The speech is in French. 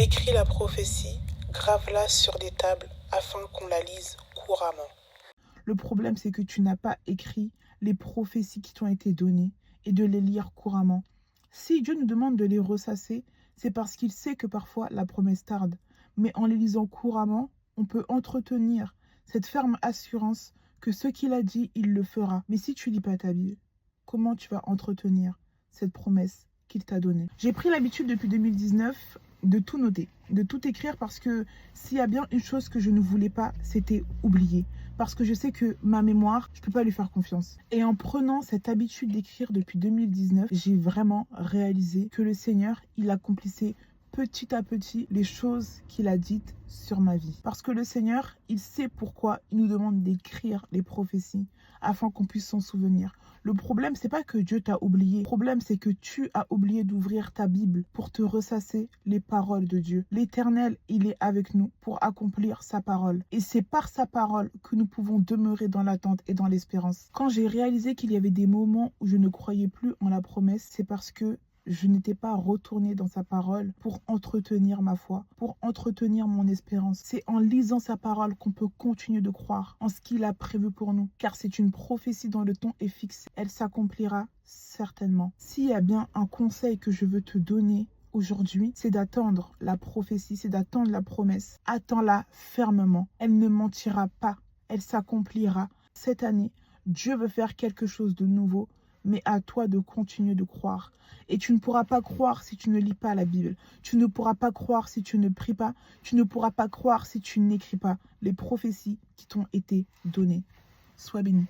Écris la prophétie, grave-la sur des tables afin qu'on la lise couramment. Le problème, c'est que tu n'as pas écrit les prophéties qui t'ont été données et de les lire couramment. Si Dieu nous demande de les ressasser, c'est parce qu'il sait que parfois la promesse tarde. Mais en les lisant couramment, on peut entretenir cette ferme assurance que ce qu'il a dit, il le fera. Mais si tu lis pas ta Bible, comment tu vas entretenir cette promesse qu'il t'a donnée? J'ai pris l'habitude depuis 2019 de tout noter, de tout écrire parce que s'il y a bien une chose que je ne voulais pas, c'était oublier. Parce que je sais que ma mémoire, je ne peux pas lui faire confiance. Et en prenant cette habitude d'écrire depuis 2019, j'ai vraiment réalisé que le Seigneur, il accomplissait petit à petit les choses qu'il a dites sur ma vie. Parce que le Seigneur, il sait pourquoi il nous demande d'écrire les prophéties afin qu'on puisse s'en souvenir. Le problème, c'est pas que Dieu t'a oublié. Le problème, c'est que tu as oublié d'ouvrir ta Bible pour te ressasser les paroles de Dieu. L'Éternel, il est avec nous pour accomplir sa parole. Et c'est par sa parole que nous pouvons demeurer dans l'attente et dans l'espérance. Quand j'ai réalisé qu'il y avait des moments où je ne croyais plus en la promesse, c'est parce que je n'étais pas retournée dans sa parole pour entretenir ma foi, pour entretenir mon espérance. C'est en lisant sa parole qu'on peut continuer de croire en ce qu'il a prévu pour nous. Car c'est une prophétie dont le temps est fixé. Elle s'accomplira certainement. S'il y a bien un conseil que je veux te donner aujourd'hui, c'est d'attendre la prophétie, c'est d'attendre la promesse. Attends-la fermement. Elle ne mentira pas. Elle s'accomplira. Cette année, Dieu veut faire quelque chose de nouveau, mais à toi de continuer de croire. Et tu ne pourras pas croire si tu ne lis pas la Bible. Tu ne pourras pas croire si tu ne pries pas. Tu ne pourras pas croire si tu n'écris pas les prophéties qui t'ont été données. Sois béni.